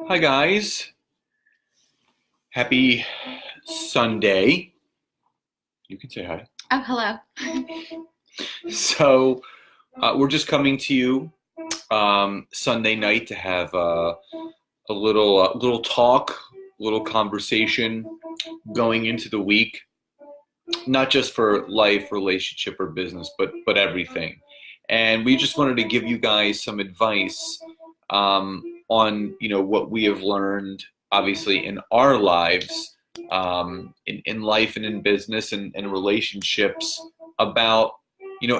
Hi guys, happy Sunday. You can say hi. Oh, hello. So we're just coming to you Sunday night to have a little talk, a little conversation going into the week, not just for life, relationship, or business, but everything. And we just wanted to give you guys some advice on what we have learned, obviously in our lives, in life and in business and relationships about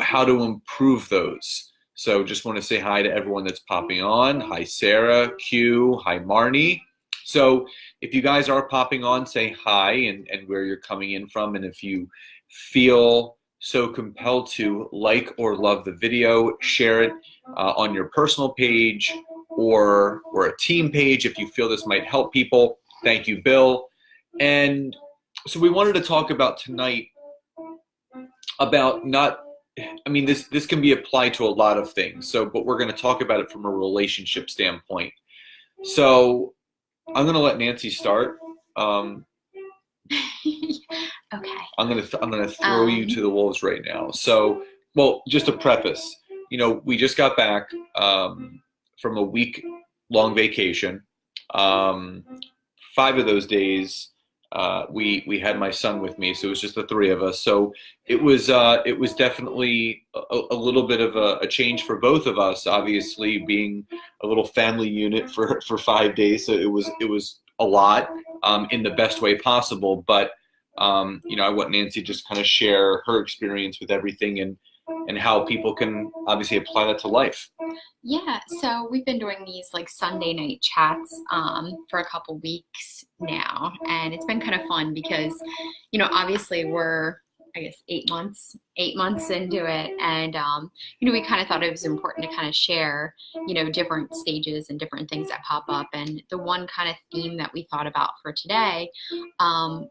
how to improve those. So just want to say hi to everyone that's popping on. Hi Sarah, Q, hi Marnie. So if you guys are popping on, say hi and where you're coming in from. And if you feel so compelled to like or love the video, share it on your personal page or a team page if you feel this might help people. Thank you, Bill. And so we wanted to talk about tonight about this can be applied to a lot of things. So, but we're going to talk about it from a relationship standpoint. So I'm going to let Nancy start. Okay. I'm gonna throw you to the wolves right now. So, well, just a preface. We just got back from a week-long vacation. 5 of those days, we had my son with me, so it was just the 3 of us. So it was definitely a little bit of a change for both of us. Obviously, being a little family unit for 5 days, so it was a lot in the best way possible. But I want Nancy just kind of share her experience with everything and how people can obviously apply that to life. Yeah, so we've been doing these like Sunday night chats for a couple weeks now, and it's been kind of fun because, obviously we're, I guess, 8 months into it, and we kind of thought it was important to kind of share, different stages and different things that pop up. And the one kind of theme that we thought about for today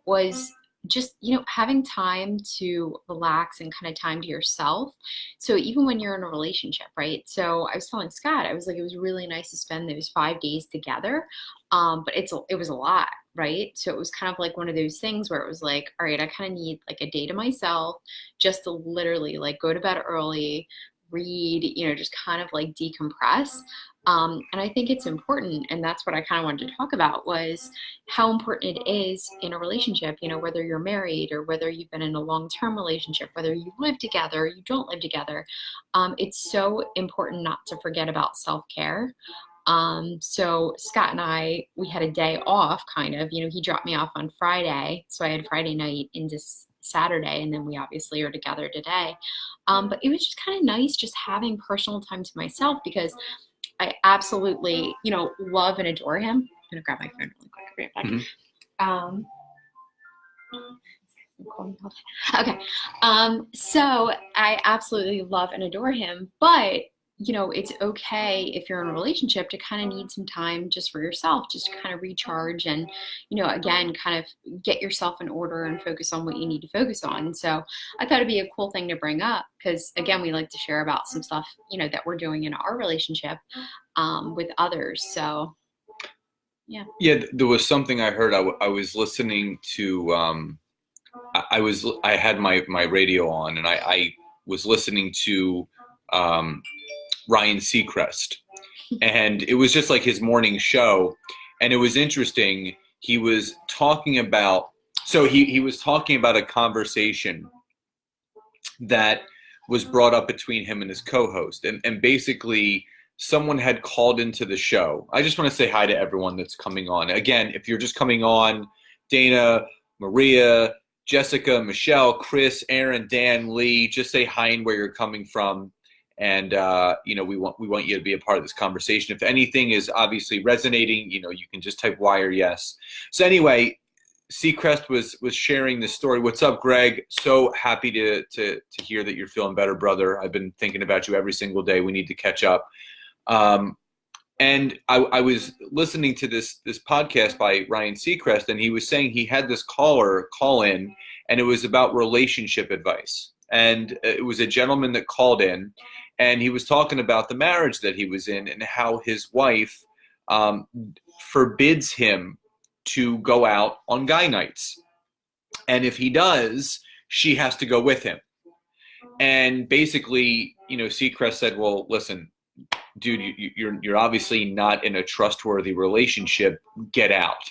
was just having time to relax and kind of time to yourself. So even when you're in a relationship, right? So I was telling Scott, I was like, it was really nice to spend those 5 days together, but it was a lot, right? So it was kind of like one of those things where it was like, all right, I kind of need like a day to myself, just to literally like go to bed early, read, just kind of like decompress. And I think it's important, and that's what I kind of wanted to talk about, was how important it is in a relationship, whether you're married or whether you've been in a long-term relationship, whether you live together or you don't live together. It's so important not to forget about self-care. So Scott and we had a day off kind of, he dropped me off on Friday. So I had Friday night into Saturday, and then we obviously are together today. But it was just kind of nice just having personal time to myself because I absolutely, love and adore him. I'm gonna grab my phone really quick. I'll be right back. Mm-hmm. Okay. So I absolutely love and adore him, but it's okay if you're in a relationship to kind of need some time just for yourself, just to kind of recharge and, again, kind of get yourself in order and focus on what you need to focus on. So I thought it'd be a cool thing to bring up because, again, we like to share about some stuff, that we're doing in our relationship with others. So, yeah. Yeah, there was something I heard. I was listening to. I had my radio on, and I was listening to Ryan Seacrest, and it was just like his morning show, and it was interesting. He was talking about he was talking about a conversation that was brought up between him and his co-host, and basically someone had called into the show. I just want to say hi to everyone that's coming on. Again, if you're just coming on, Dana, Maria, Jessica, Michelle, Chris, Aaron, Dan, Lee, just say hi and where you're coming from. And we want you to be a part of this conversation. If anything is obviously resonating, you can just type Y or yes. So anyway, Seacrest was sharing this story. What's up, Greg? So happy to hear that you're feeling better, brother. I've been thinking about you every single day. We need to catch up. And I was listening to this podcast by Ryan Seacrest, and he was saying he had this caller call in, and it was about relationship advice. And it was a gentleman that called in, and he was talking about the marriage that he was in and how his wife um, forbids him to go out on guy nights. And if he does, she has to go with him. And basically, Seacrest said, well, listen, dude, you're obviously not in a trustworthy relationship. Get out.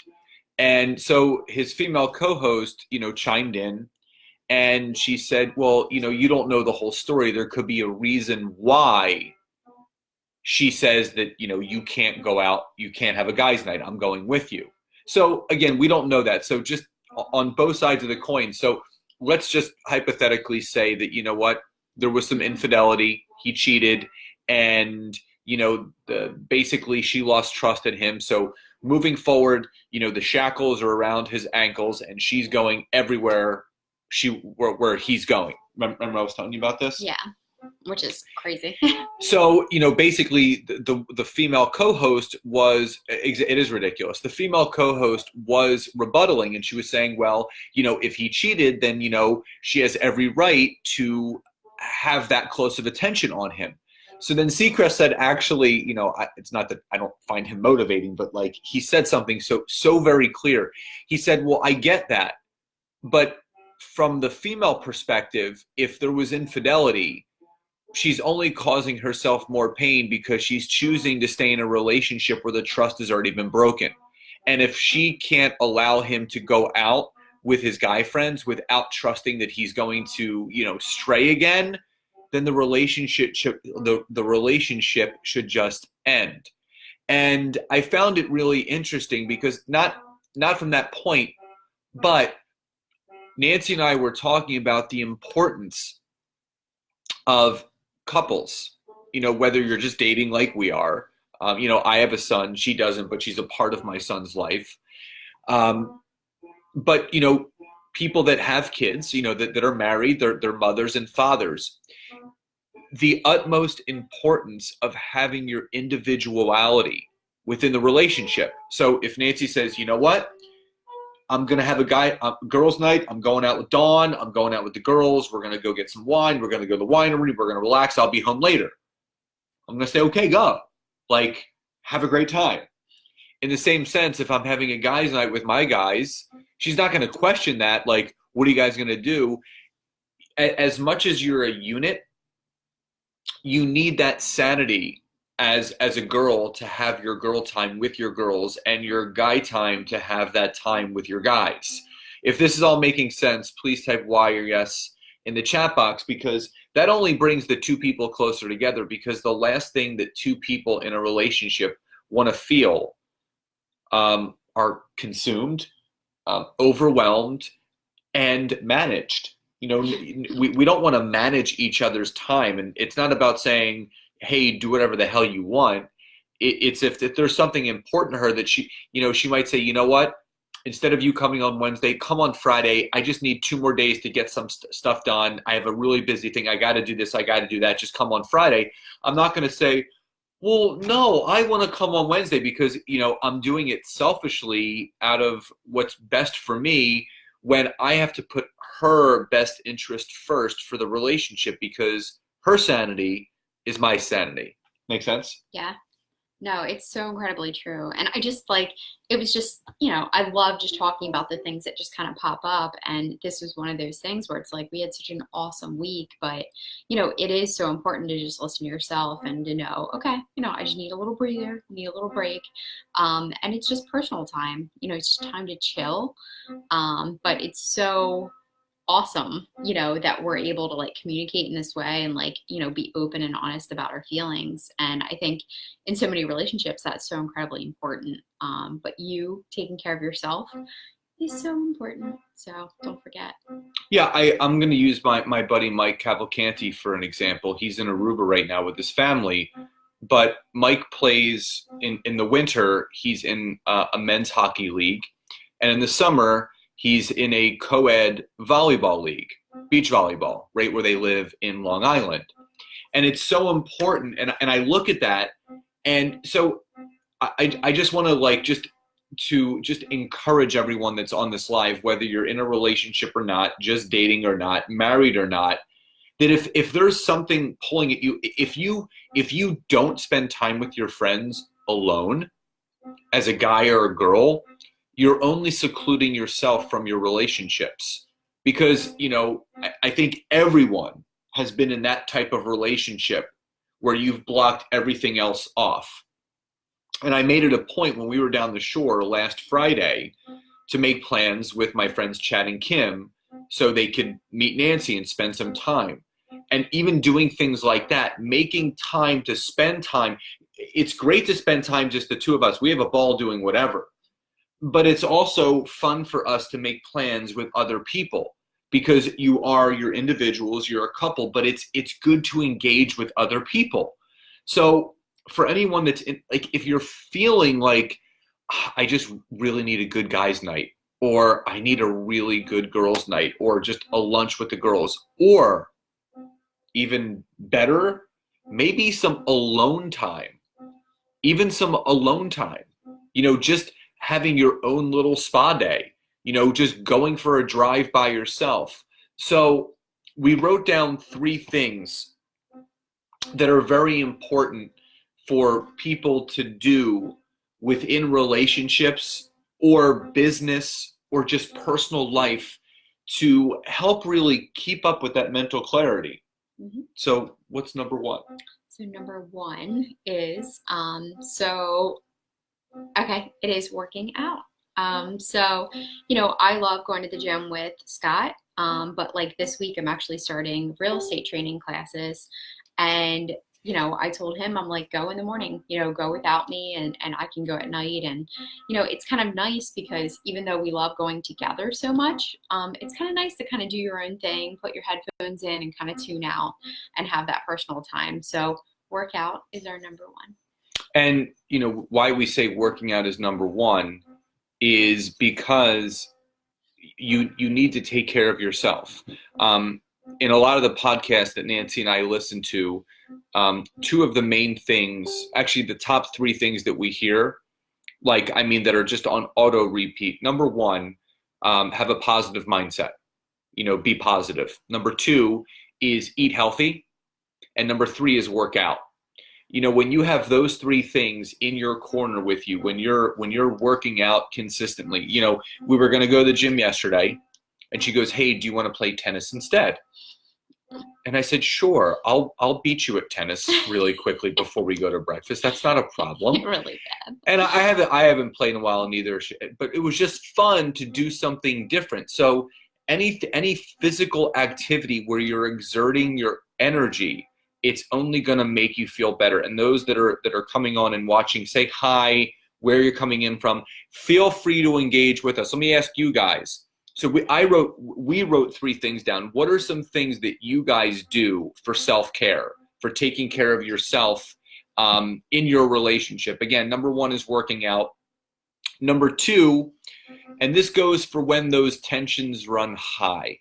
And so his female co-host, chimed in, and she said, well, you don't know the whole story. There could be a reason why she says that, you can't go out, you can't have a guy's night. I'm going with you. So again, we don't know that. So just on both sides of the coin. So let's just hypothetically say that, there was some infidelity, he cheated, and, basically she lost trust in him. So moving forward, the shackles are around his ankles and she's going everywhere where he's going. Remember I was telling you about this? Yeah, which is crazy. So, basically the female co-host it is ridiculous. The female co-host was rebuttaling, and she was saying, well, if he cheated, then, she has every right to have that close of attention on him. So then Seacrest said, actually, it's not that I don't find him motivating, but like he said something so very clear. He said, well, I get that, but from the female perspective, if there was infidelity, she's only causing herself more pain because she's choosing to stay in a relationship where the trust has already been broken. And if she can't allow him to go out with his guy friends without trusting that he's going to, stray again, then the relationship should just end. And I found it really interesting because not from that point, but Nancy and I were talking about the importance of couples, whether you're just dating like we are. I have a son, she doesn't, but she's a part of my son's life. But, people that have kids, that are married, they're mothers and fathers. The utmost importance of having your individuality within the relationship. So if Nancy says, you know what, I'm going to have a girls' night. I'm going out with Dawn. I'm going out with the girls. We're going to go get some wine. We're going to go to the winery. We're going to relax. I'll be home later. I'm going to say, okay, go. Like, have a great time. In the same sense, if I'm having a guys' night with my guys, she's not going to question that. Like, what are you guys going to do? As much as you're a unit, you need that sanity as a girl to have your girl time with your girls and your guy time to have that time with your guys. If this is all making sense, please type Y or yes in the chat box, because that only brings the two people closer together, because the last thing that two people in a relationship want to feel are consumed, overwhelmed, and managed. We don't want to manage each other's time. And it's not about saying, hey, do whatever the hell you want. It's if there's something important to her that she might say, you know what, instead of you coming on Wednesday, come on Friday. I just need 2 more days to get some stuff done. I have a really busy thing. I got to do this. I got to do that. Just come on Friday. I'm not going to say, well, no, I want to come on Wednesday because, I'm doing it selfishly out of what's best for me, when I have to put her best interest first for the relationship, because her sanity is my sanity. Make sense? Yeah. No, it's so incredibly true. And I just it was just, I love just talking about the things that just kind of pop up. And this was one of those things where it's like, we had such an awesome week, but, it is so important to just listen to yourself and to know, okay, I just need a little breather, need a little break. And it's just personal time, it's just time to chill. But it's so awesome, that we're able to communicate in this way and be open and honest about our feelings. And I think in so many relationships that's so incredibly important. But you taking care of yourself is so important. So don't forget. Yeah, I'm going to use my buddy Mike Cavalcanti for an example. He's in Aruba right now with his family, but Mike plays in the winter. He's in a men's hockey league, and in the summer he's in a co-ed volleyball league, beach volleyball, right where they live in Long Island. And it's so important. And I look at that. And so I just want to just encourage everyone that's on this live, whether you're in a relationship or not, just dating or not, married or not, that if there's something pulling at you, if you don't spend time with your friends alone, as a guy or a girl, you're only secluding yourself from your relationships. Because, I think everyone has been in that type of relationship where you've blocked everything else off. And I made it a point when we were down the shore last Friday to make plans with my friends Chad and Kim so they could meet Nancy and spend some time. And even doing things like that, making time to spend time. It's great to spend time just the two of us. We have a ball doing whatever. But it's also fun for us to make plans with other people because you're individuals, you're a couple, but it's good to engage with other people. So for anyone that's if you're feeling like I just really need a good guys night, or I need a really good girls night, or just a lunch with the girls, or even better, maybe some alone time, just having your own little spa day, just going for a drive by yourself. So we wrote down 3 things that are very important for people to do within relationships or business or just personal life to help really keep up with that mental clarity. Mm-hmm. So what's number 1? So number 1 is, it is working out. I love going to the gym with Scott, but like this week I'm actually starting real estate training classes, and I told him, I'm like, go in the morning, go without me, and I can go at night. And it's kind of nice because even though we love going together so much, it's kind of nice to kind of do your own thing, put your headphones in and kind of tune out and have that personal time. So workout is our number 1. And why we say working out is number 1 is because you need to take care of yourself. In a lot of the podcasts that Nancy and I listen to, 2 of the main things, actually the top 3 things that we hear, that are just on auto repeat. Number 1, have a positive mindset, be positive. Number 2 is eat healthy. And number 3 is work out. When you have those 3 things in your corner with you, when you're working out consistently, we were going to go to the gym yesterday and she goes, hey, do you want to play tennis instead? And I said, sure, I'll beat you at tennis really quickly before we go to breakfast. That's not a problem. Really bad. And I haven't played in a while neither, but it was just fun to do something different. So any physical activity where you're exerting your energy, it's only going to make you feel better. And those that are coming on and watching, say hi, where you're coming in from. Feel free to engage with us. Let me ask you guys. So we wrote 3 things down. What are some things that you guys do for self-care, for taking care of yourself in your relationship? Again, number 1 is working out. Number 2, and this goes for when those tensions run high.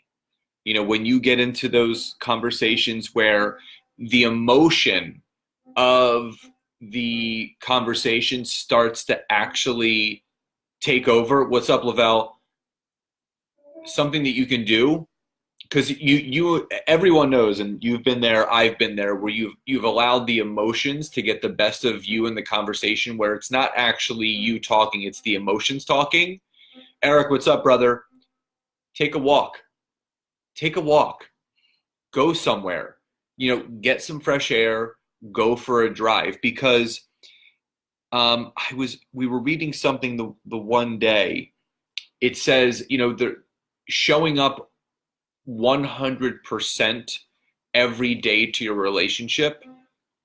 When you get into those conversations where the emotion of the conversation starts to actually take over. What's up, Lavelle? Something that you can do, because everyone knows, and you've been there, I've been there, where you've allowed the emotions to get the best of you in the conversation, where it's not actually you talking, it's the emotions talking. Eric, what's up, brother? Take a walk. Go somewhere. Get some fresh air, go for a drive, because we were reading something the one day. It says, they're showing up 100% every day to your relationship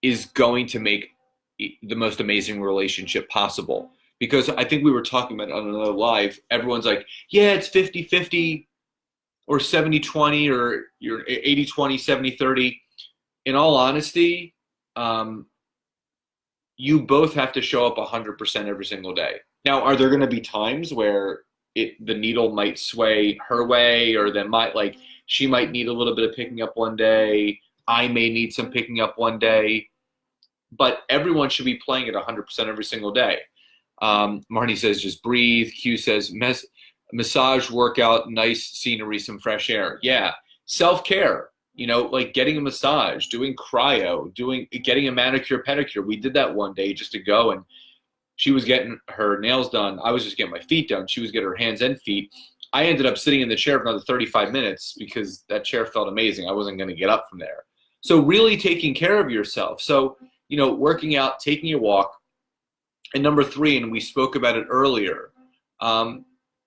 is going to make the most amazing relationship possible. Because I think we were talking about it on another live, everyone's like, yeah, it's 50-50 or 70-20 or you're 80-20, 70-30. In all honesty, you both have to show up 100% every single day. Now, are there going to be times where the needle might sway her way, or she might need a little bit of picking up one day, I may need some picking up one day, but everyone should be playing at 100% every single day. Marnie says just breathe. Q says massage, workout, nice scenery, some fresh air. Yeah, self-care. Getting a massage, doing cryo, getting a manicure, pedicure. We did that one day just to go, and She was getting her nails done. I was just getting my feet done. She was getting her hands and feet. I ended up sitting in the chair for another 35 minutes because that chair felt amazing. I wasn't going to get up from there. So really taking care of yourself. So, working out, taking a walk. And number 3, and we spoke about it earlier, and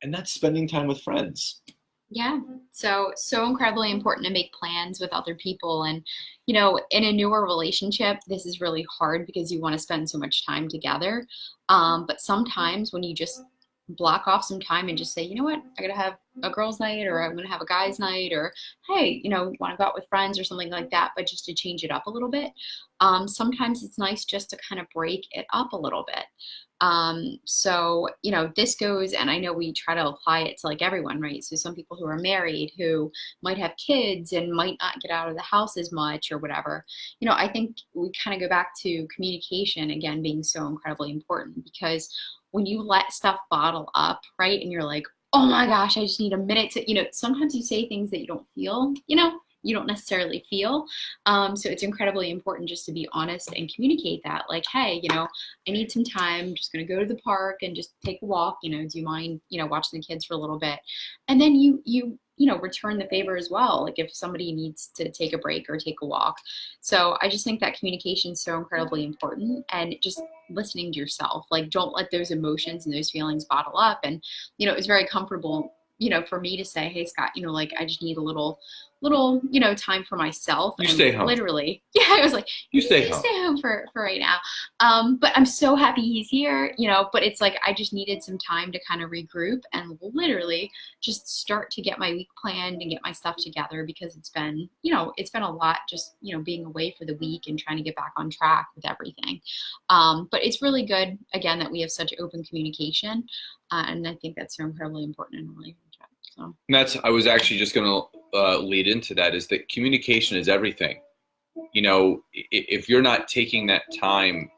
that's spending time with friends. Yeah. So incredibly important to make plans with other people. And, in a newer relationship, this is really hard because you want to spend so much time together. But sometimes when you just block off some time and just say, you know what, I gotta have a girls' night, or I'm gonna have a guys' night, or hey, want to go out with friends or something like that, but just to change it up a little bit. Sometimes it's nice just to kind of break it up a little bit. So, this goes, and I know we try to apply it to like everyone, right? So some people who are married, who might have kids and might not get out of the house as much or whatever, I think we kind of go back to communication again being so incredibly important, because when you let stuff bottle up, right? And you're like, oh my gosh, I just need a minute to, sometimes you say things that you don't feel, you don't necessarily feel. So it's incredibly important just to be honest and communicate that, like, hey, I need some time. I'm just going to go to the park and just take a walk. Do you mind, watching the kids for a little bit? And then you return the favor as well. Like if somebody needs to take a break or take a walk. So I just think that communication is so incredibly important, and just listening to yourself. Like, don't let those emotions and those feelings bottle up. And, it's very comfortable, for me to say, hey, Scott, like I just need a little, time for myself. You stay home. Literally. Yeah. I was like, you stay home for right now. But I'm so happy he's here, but it's like, I just needed some time to kind of regroup and literally just start to get my week planned and get my stuff together, because it's been a lot just, being away for the week and trying to get back on track with everything. But it's really good, again, that we have such open communication. And I think that's so incredibly important in a relationship. So I was actually just going to lead into that, is that communication is everything. If you're not taking that time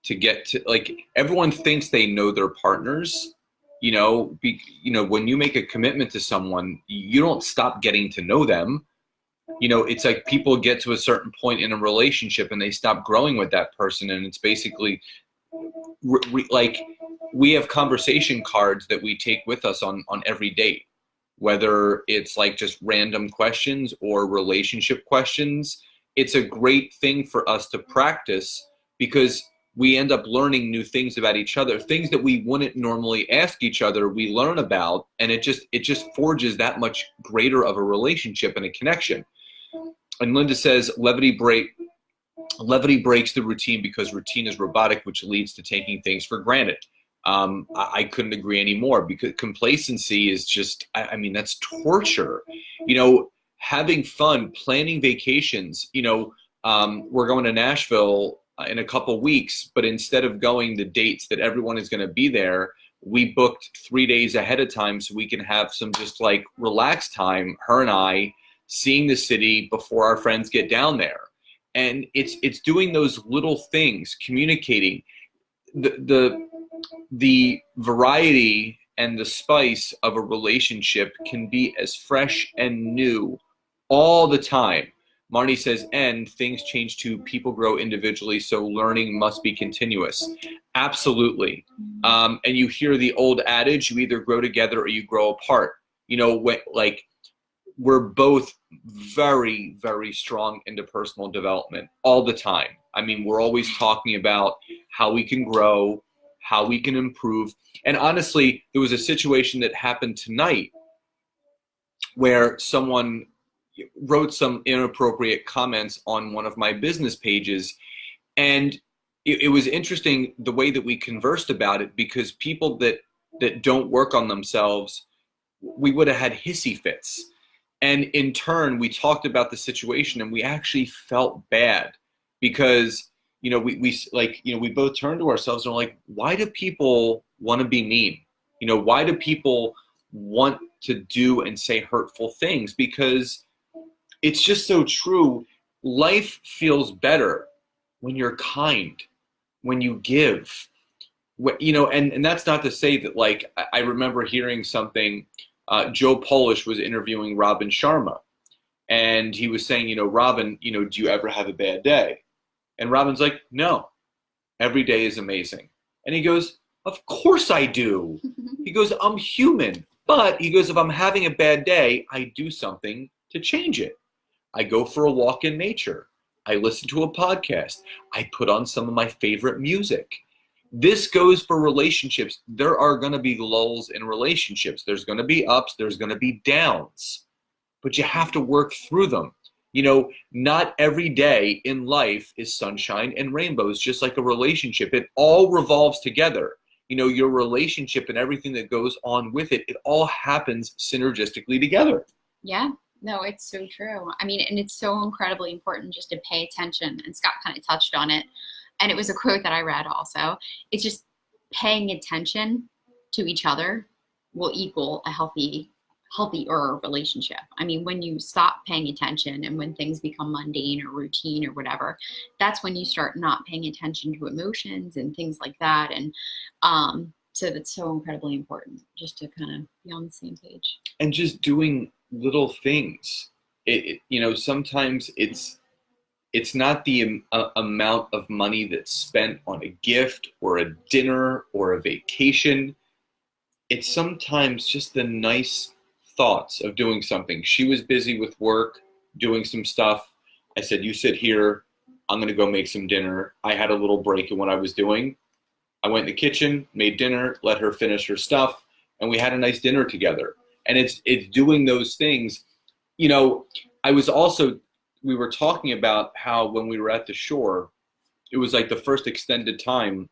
to get to, like, everyone thinks they know their partners, when you make a commitment to someone, you don't stop getting to know them. It's like people get to a certain point in a relationship and they stop growing with that person. And it's basically like we have conversation cards that we take with us on every date, whether it's like just random questions or relationship questions. It's a great thing for us to practice, because we end up learning new things about each other, things that we wouldn't normally ask each other, we learn about, and it just forges that much greater of a relationship and a connection. And Linda says, levity breaks the routine because routine is robotic, which leads to taking things for granted. I couldn't agree anymore, because complacency is just, that's torture. Having fun, planning vacations. We're going to Nashville in a couple weeks, but instead of going the dates that everyone is going to be there, we booked 3 days ahead of time so we can have some just like relaxed time, her and I, seeing the city before our friends get down there. And it's doing those little things, communicating. The variety and the spice of a relationship can be as fresh and new all the time. Marnie says, and things change too. People grow individually, so learning must be continuous. Absolutely. And you hear the old adage, you either grow together or you grow apart. We're both very, very strong into personal development all the time. We're always talking about how we can grow, how we can improve. And honestly, there was a situation that happened tonight where someone wrote some inappropriate comments on one of my business pages. And it was interesting the way that we conversed about it, because people that don't work on themselves, we would have had hissy fits. And in turn, we talked about the situation and we actually felt bad, because we both turned to ourselves and were like, why do people want to be mean? Why do people want to do and say hurtful things? Because it's just so true. Life feels better when you're kind, when you give. And that's not to say that, like, I remember hearing something, Joe Polish was interviewing Robin Sharma, and he was saying, Robin, do you ever have a bad day? And Robin's like, no, every day is amazing. And he goes, Of course I do. He goes, I'm human. But he goes, if I'm having a bad day, I do something to change it. I go for a walk in nature. I listen to a podcast. I put on some of my favorite music. This goes for relationships. There are going to be lulls in relationships. There's going to be ups. There's going to be downs. But you have to work through them. You know, not every day in life is sunshine and rainbows, just like a relationship. It all revolves together. You know, your relationship and everything that goes on with it, it all happens synergistically together. Yeah, no, it's so true. I mean, and it's so incredibly important just to pay attention. And Scott kind of touched on it. And it was a quote that I read also. It's just paying attention to each other will equal a healthier relationship. I mean, when you stop paying attention and when things become mundane or routine or whatever, that's when you start not paying attention to emotions and things like that. And so that's so incredibly important just to kind of be on the same page. And just doing little things. You know, sometimes it's not the amount of money that's spent on a gift or a dinner or a vacation. It's sometimes just the nice thoughts of doing something. She was busy with work, doing some stuff. I said, you sit here. I'm going to go make some dinner. I had a little break in what I was doing. I went in the kitchen, made dinner, let her finish her stuff, and we had a nice dinner together. And it's doing those things. You know, we were talking about how when we were at the shore, it was like the first extended time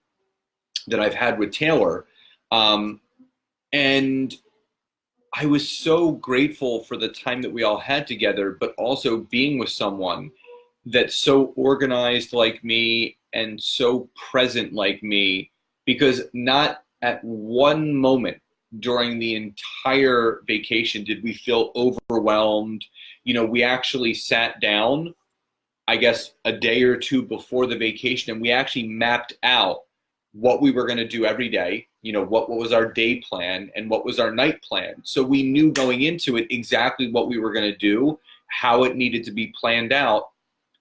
that I've had with Taylor. And I was so grateful for the time that we all had together, but also being with someone that's so organized like me and so present like me, because not at one moment during the entire vacation did we feel overwhelmed. You know, we actually sat down, I guess, a day or two before the vacation, and we actually mapped out what we were going to do every day. You know, what was our day plan and what was our night plan. So we knew going into it exactly what we were going to do, how it needed to be planned out.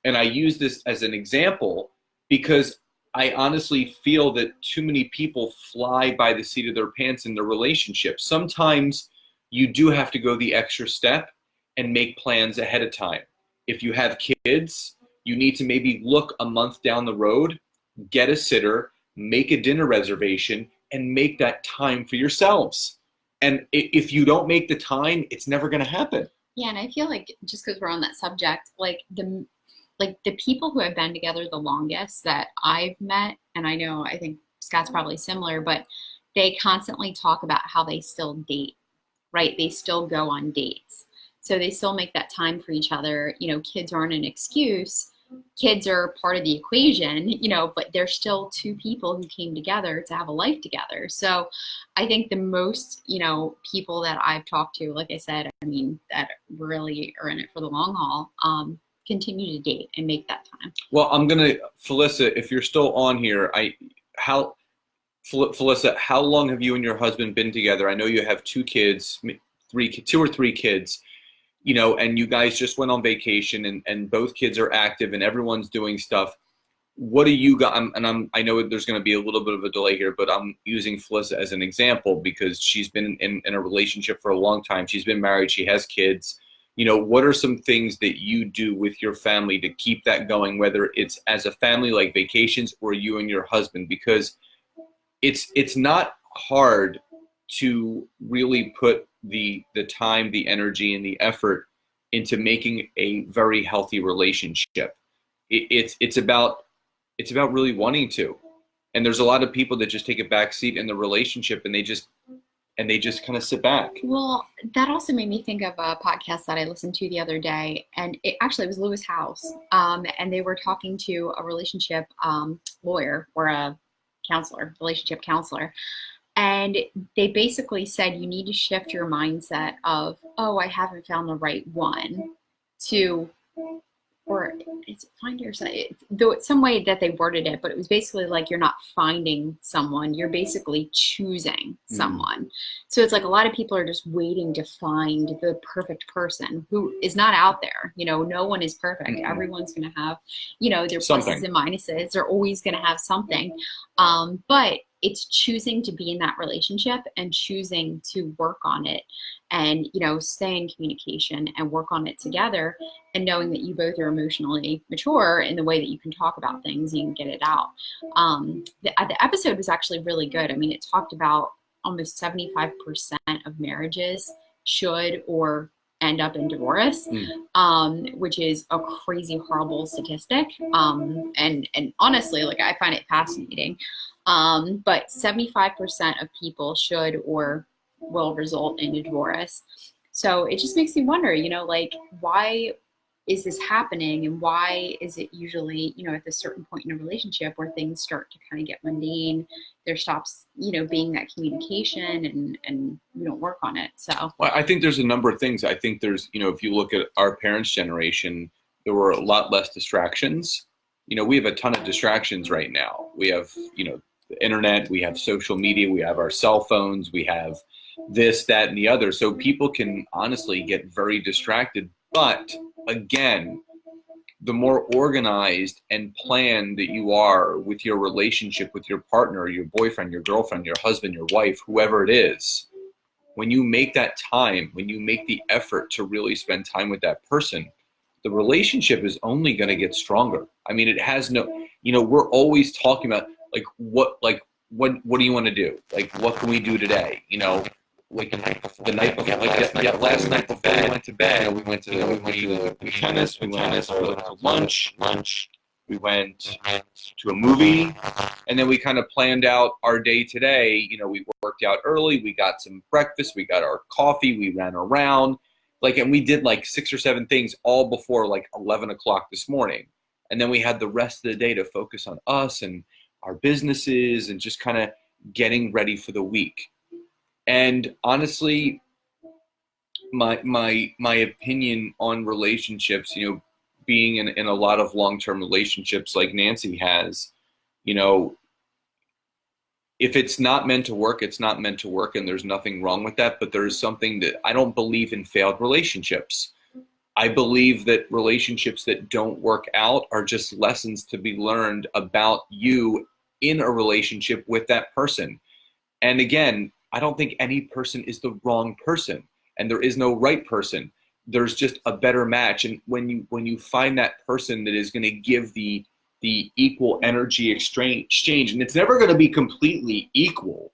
And I use this as an example because I honestly feel that too many people fly by the seat of their pants in their relationship. Sometimes you do have to go the extra step and make plans ahead of time. If you have kids, you need to maybe look a month down the road, get a sitter, make a dinner reservation, and make that time for yourselves. And if you don't make the time, it's never going to happen. Yeah, and I feel like just because we're on that subject, like the people who have been together the longest that I've met, and I think Scott's probably similar, but they constantly talk about how they still date, right? They still go on dates. So they still make that time for each other. You know, kids aren't an excuse. Kids are part of the equation, you know, but they're still two people who came together to have a life together. So I think the most, you know, people that I've talked to, like I said, I mean, that really are in it for the long haul, continue to date and make that time. Well, I'm going to, Felissa, if you're still on here, Felissa, how long have you and your husband been together? I know you have two kids, two or three kids. You know, and you guys just went on vacation and both kids are active and everyone's doing stuff. What do you got? I know there's going to be a little bit of a delay here, but I'm using Felissa as an example because she's been in a relationship for a long time. She's been married. She has kids. You know, what are some things that you do with your family to keep that going, whether it's as a family like vacations or you and your husband? Because it's not hard to really put the time, the energy, and the effort into making a very healthy relationship. It's about really wanting to. And there's a lot of people that just take a back seat in the relationship and they just kind of sit back. Well, that also made me think of a podcast that I listened to the other day, and it was Lewis House, and they were talking to a relationship lawyer or a relationship counselor. And they basically said you need to shift your mindset of, oh, I haven't found the right one, to, or it's find yourself, though it's some way that they worded it, but it was basically like you're not finding someone, you're basically choosing someone. So it's like a lot of people are just waiting to find the perfect person who is not out there. You know, no one is perfect. Everyone's going to have, you know, their pluses and minuses. They're always going to have something. But it's choosing to be in that relationship and choosing to work on it and, stay in communication and work on it together, and knowing that you both are emotionally mature in the way that you can talk about things, you can get it out. The episode was actually really good. I mean, it talked about almost 75% of marriages should or end up in divorce, which is a crazy, horrible statistic. And honestly, like, I find it fascinating. But 75% of people should or will result in a divorce. So it just makes me wonder, like, why is this happening, and why is it usually, at this certain point in a relationship where things start to kind of get mundane, there stops, being that communication, and we don't work on it. So, well, I think there's a number of things. I think there's, if you look at our parents' generation, there were a lot less distractions. We have a ton of distractions right now. We have, the internet, we have social media, we have our cell phones, we have this, that, and the other. So people can honestly get very distracted. But again, the more organized and planned that you are with your relationship with your partner, your boyfriend, your girlfriend, your husband, your wife, whoever it is, when you make that time, when you make the effort to really spend time with that person, the relationship is only going to get stronger. I mean, it has no, we're always talking about what do you want to do? Like, what can we do today? Like the night before, last night before we went to bed, we went to tennis, we went to lunch, we went to a movie, and then we kind of planned out our day today. We worked out early, we got some breakfast, we got our coffee, we ran around, and we did 6 or 7 things all before 11 o'clock this morning. And then we had the rest of the day to focus on us and our businesses and just kind of getting ready for the week. And honestly, my opinion on relationships, being in a lot of long-term relationships like Nancy has, if it's not meant to work, it's not meant to work, and there's nothing wrong with that. But there is something that I don't believe in failed relationships. I believe that relationships that don't work out are just lessons to be learned about you in a relationship with that person. And again, I don't think any person is the wrong person, and there is no right person. There's just a better match. And when you find that person that is going to give the equal energy exchange, and it's never going to be completely equal.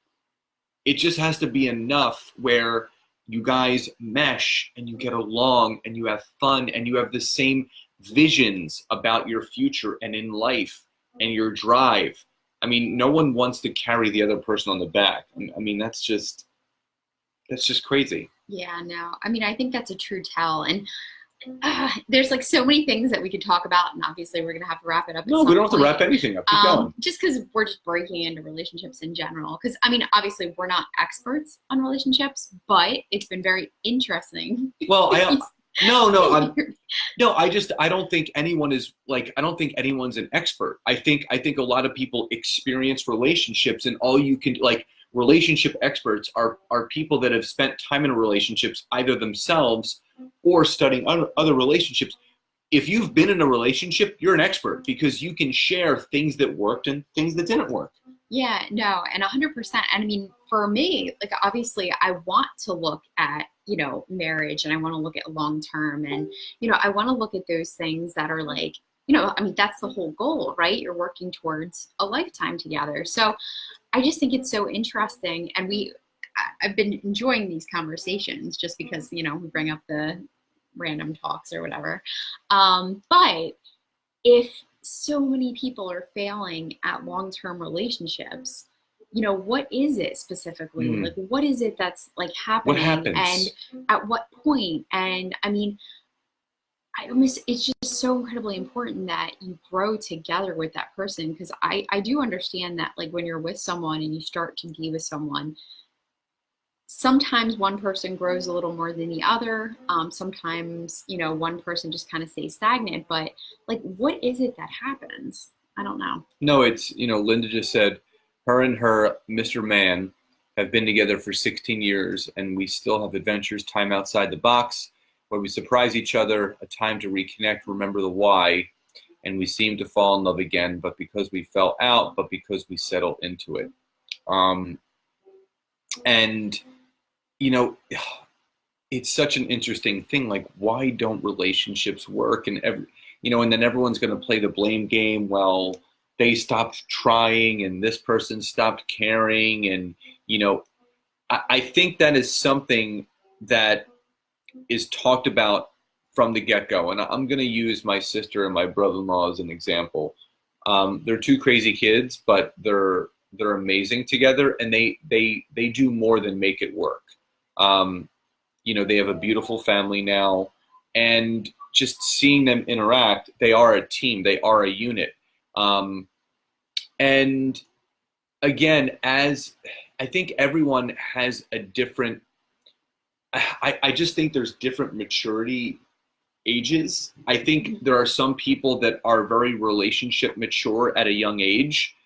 It just has to be enough where you guys mesh and you get along and you have fun and you have the same visions about your future and in life and your drive. I mean, no one wants to carry the other person on the back. I mean, that's just crazy. Yeah, no. I mean, I think that's a true tell. And there's so many things that we could talk about, and obviously we're going to have to wrap it up. No, we don't have to wrap anything up. Keep going. Just because we're just breaking into relationships in general. Because, I mean, obviously we're not experts on relationships, but it's been very interesting. Well, I don't think anyone is I don't think anyone's an expert. I think a lot of people experience relationships, and all you can relationship experts are people that have spent time in relationships either themselves or studying other relationships. If you've been in a relationship, you're an expert because you can share things that worked and things that didn't work. Yeah, no, and 100%. And I mean, for me, obviously I want to look at, marriage, and I want to look at long-term, and, I want to look at those things that are I mean, that's the whole goal, right? You're working towards a lifetime together. So I just think it's so interesting. And I've been enjoying these conversations just because, we bring up the random talks or whatever. But if so many people are failing at long-term relationships, what is it specifically? What is it that's happening? What happens? And at what point? And I mean, it's just so incredibly important that you grow together with that person, because I do understand that when you're with someone and you start to be with someone, sometimes one person grows a little more than the other. Sometimes, one person just kind of stays stagnant, but what is it that happens? I don't know. No, it's, Linda just said her and her Mr. Man have been together for 16 years, and we still have adventures, time outside the box, where we surprise each other, a time to reconnect, remember the why, and we seem to fall in love again, but because we fell out, but because we settled into it. Um, and, you know, it's such an interesting thing. Like, why don't relationships work? And then everyone's going to play the blame game. Well, they stopped trying and this person stopped caring. And, I think that is something that is talked about from the get-go. And I'm going to use my sister and my brother-in-law as an example. They're two crazy kids, but they're amazing together, and they do more than make it work. They have a beautiful family now, and just seeing them interact, they are a team, they are a unit. And again, as I think everyone has a different, I just think there's different maturity ages. I think there are some people that are very relationship mature at a young age,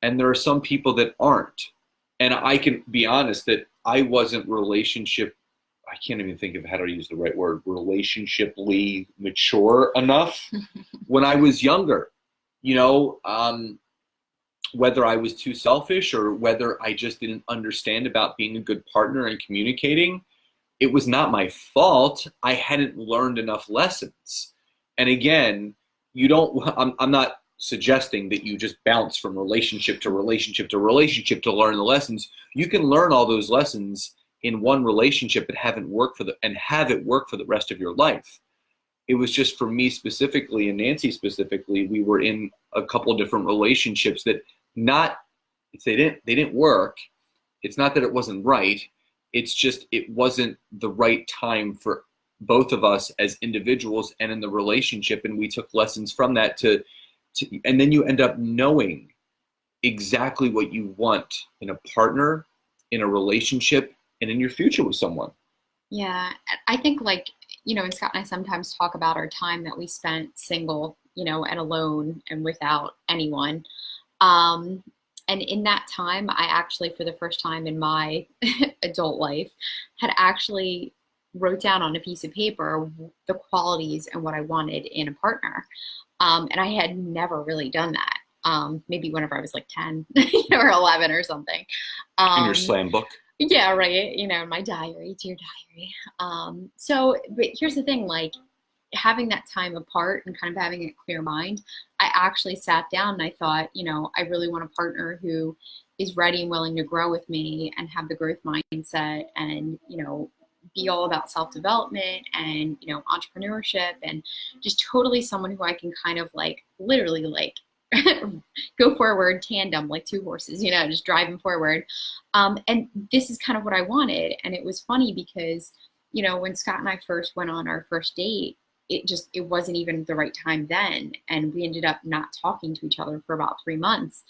and there are some people that aren't. And I can be honest that I wasn't I can't even think of how to use the right word, relationshiply mature enough when I was younger. Whether I was too selfish or whether I just didn't understand about being a good partner and communicating, it was not my fault. I hadn't learned enough lessons. And again, I'm not suggesting that you just bounce from relationship to relationship to relationship to learn the lessons. You can learn all those lessons in one relationship and have it work for the rest of your life. It was just for me specifically and Nancy specifically, we were in a couple different relationships that they didn't work. It's not that it wasn't right. It's just it wasn't the right time for both of us as individuals and in the relationship, and we took lessons from that and then you end up knowing exactly what you want in a partner, in a relationship, and in your future with someone. Yeah, I think and Scott and I sometimes talk about our time that we spent single, and alone and without anyone. And in that time, I actually, for the first time in my adult life, had actually wrote down on a piece of paper the qualities and what I wanted in a partner. And I had never really done that. Maybe whenever I was like 10 or 11 or something. In your slam book. Yeah, right. My diary, dear diary. But here's the thing, having that time apart and kind of having a clear mind, I actually sat down and I thought, I really want a partner who is ready and willing to grow with me and have the growth mindset and, be all about self-development and, entrepreneurship, and just totally someone who I can kind of literally go forward tandem, like two horses, just driving forward. And this is kind of what I wanted. And it was funny because, when Scott and I first went on our first date, it wasn't even the right time then. And we ended up not talking to each other for about 3 months.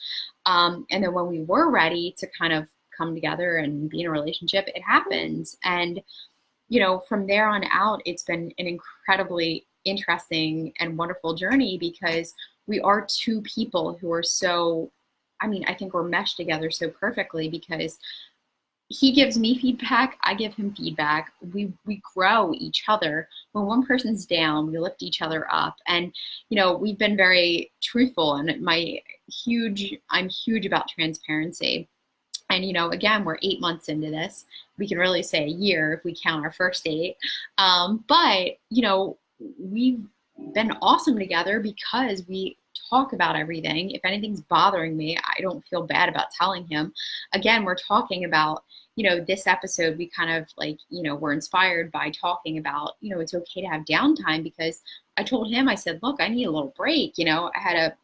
And then when we were ready to kind of come together and be in a relationship, it happened. And, from there on out, it's been an incredibly interesting and wonderful journey because we are two people who are I think we're meshed together so perfectly because he gives me feedback, I give him feedback. We grow each other. When one person's down, we lift each other up. And, we've been very truthful, and I'm huge about transparency. And, again, we're 8 months into this. We can really say a year if we count our first date. But, we've been awesome together because we talk about everything. If anything's bothering me, I don't feel bad about telling him. Again, we're talking about, this episode, we kind of we're inspired by talking about, it's okay to have downtime because I told him, I said, look, I need a little break. I had a,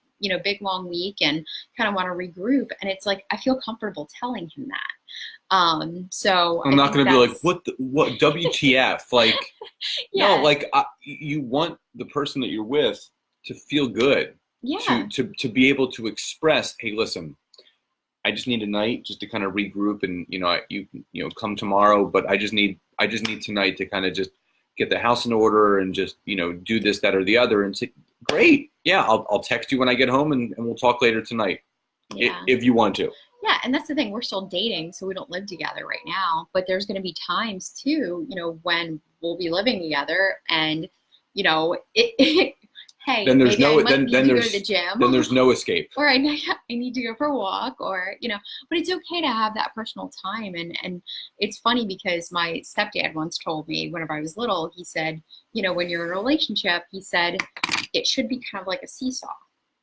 big long week and kind of want to regroup. And it's I feel comfortable telling him that. So I'm not going to be like, what WTF? yeah. No, you want the person that you're with to feel good. Yeah. To be able to express, hey, listen, I just need a night just to kind of regroup, and you come tomorrow, but I just need tonight to kind of just get the house in order and just do this, that, or the other, and say, great, yeah, I'll text you when I get home, and we'll talk later tonight, if you want to. Yeah, and that's the thing, we're still dating, so we don't live together right now, but there's going to be times too, when we'll be living together, and hey, then there's maybe I no might need to go to the gym. then there's no escape. Or I need to go for a walk, or, but it's okay to have that personal time. And it's funny because my stepdad once told me whenever I was little, he said, when you're in a relationship, he said, it should be kind of like a seesaw,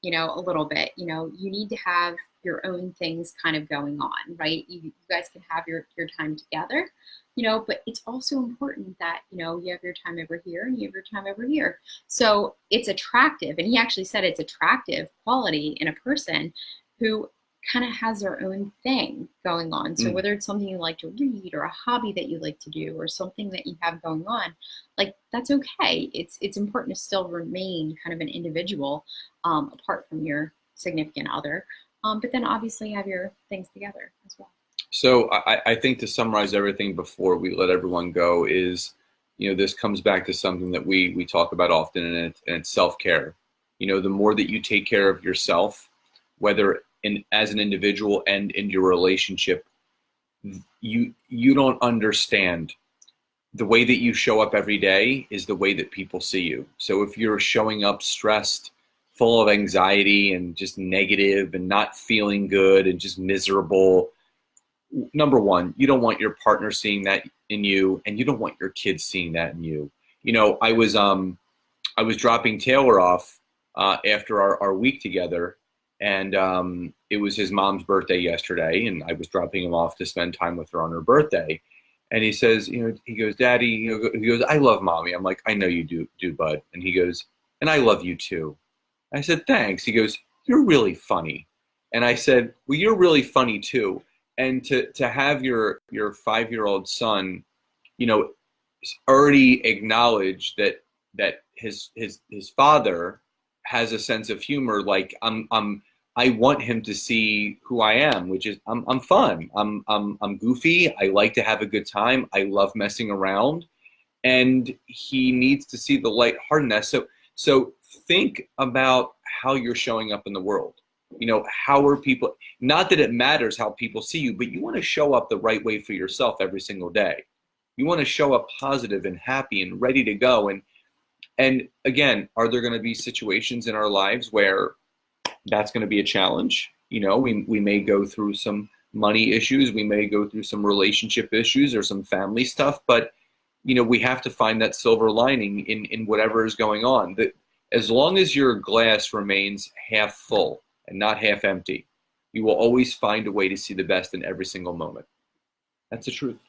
a little bit. You need to have your own things kind of going on, right? You guys can have your time together, but it's also important that, you have your time over here and you have your time over here. So it's attractive. And he actually said it's attractive quality in a person who kind of has their own thing going on. So whether it's something you like to read, or a hobby that you like to do, or something that you have going on, like, that's okay. It's important to still remain kind of an individual, apart from your significant other. But then obviously have your things together as well. So I think, to summarize everything before we let everyone go, is, this comes back to something that we talk about often, and it's self-care. The more that you take care of yourself, whether as an individual and in your relationship, you don't understand. The way that you show up every day is the way that people see you. So if you're showing up stressed, full of anxiety, and just negative, and not feeling good, and just miserable, number one, you don't want your partner seeing that in you, and you don't want your kids seeing that in you. I was dropping Taylor off after our week together, and it was his mom's birthday yesterday, and I was dropping him off to spend time with her on her birthday. And he says, he goes, Daddy, he goes, I love Mommy. I'm like, I know you do, bud. And he goes, and I love you too. I said, thanks. He goes, you're really funny. And I said, well, you're really funny too. And to have your 5-year-old son, already acknowledge that his father has a sense of humor. Like, I want him to see who I am, which is I'm fun. I'm goofy. I like to have a good time. I love messing around, and he needs to see the lightheartedness. So think about how you're showing up in the world. How are people? Not that it matters how people see you, but you want to show up the right way for yourself every single day. You want to show up positive and happy and ready to go. And again, are there going to be situations in our lives where that's going to be a challenge? We may go through some money issues. We may go through some relationship issues or some family stuff. But, we have to find that silver lining in whatever is going on. That as long as your glass remains half full and not half empty, you will always find a way to see the best in every single moment. That's the truth.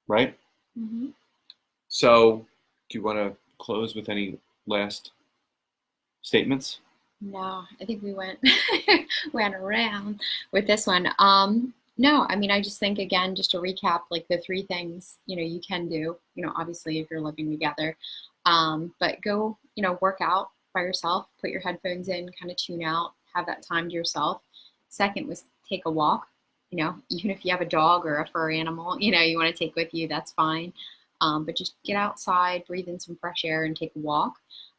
Right? Mm-hmm. So, do you want to close with any last statements? No, I think we went around with this one. No, I mean, I just think, again, just to recap, like, the 3 things, you can do, obviously if you're living together, but go, work out by yourself, put your headphones in, kind of tune out, have that time to yourself. Second was take a walk, even if you have a dog or a fur animal, you want to take with you, that's fine. But just get outside, breathe in some fresh air, and take a walk.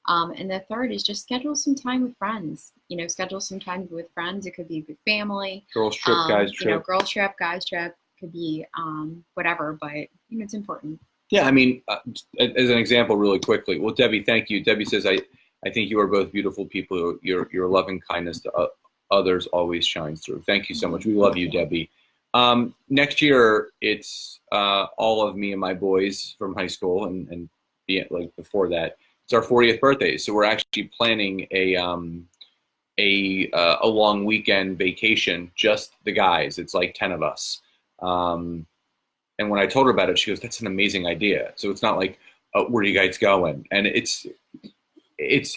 And the third is just schedule some time with friends. Schedule some time with friends. It could be with family. Girls trip, guys trip. Girls trip, guys trip. Could be whatever, but it's important. Yeah, I mean, as an example, really quickly. Well, Debbie, thank you. Debbie says, I think you are both beautiful people. Your loving kindness to others always shines through. Thank you so much. We love you, Debbie. Next year, it's all of me and my boys from high school, and before that, it's our 40th birthday. So we're actually planning a long weekend vacation, just the guys. It's like 10 of us. And when I told her about it, she goes, "That's an amazing idea." So it's not like, where are you guys going? And it's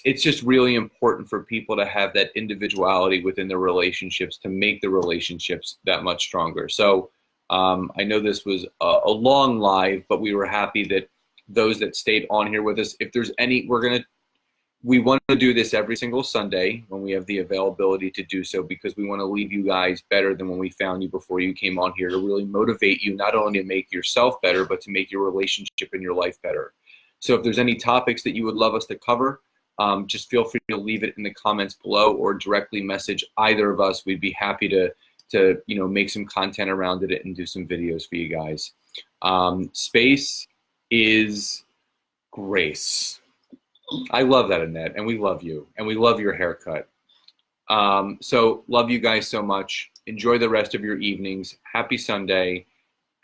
just really important for people to have that individuality within their relationships to make the relationships that much stronger. So I know this was a long live, but we were happy that those that stayed on here with us, if there's any, we want to do this every single Sunday when we have the availability to do so, because we want to leave you guys better than when we found you before you came on here, to really motivate you not only to make yourself better, but to make your relationship and your life better. So if there's any topics that you would love us to cover, just feel free to leave it in the comments below or directly message either of us. We'd be happy to make some content around it and do some videos for you guys. Space is grace. I love that, Annette, and we love you, and we love your haircut. So love you guys so much. Enjoy the rest of your evenings. Happy Sunday,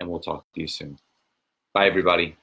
and we'll talk to you soon. Bye, everybody.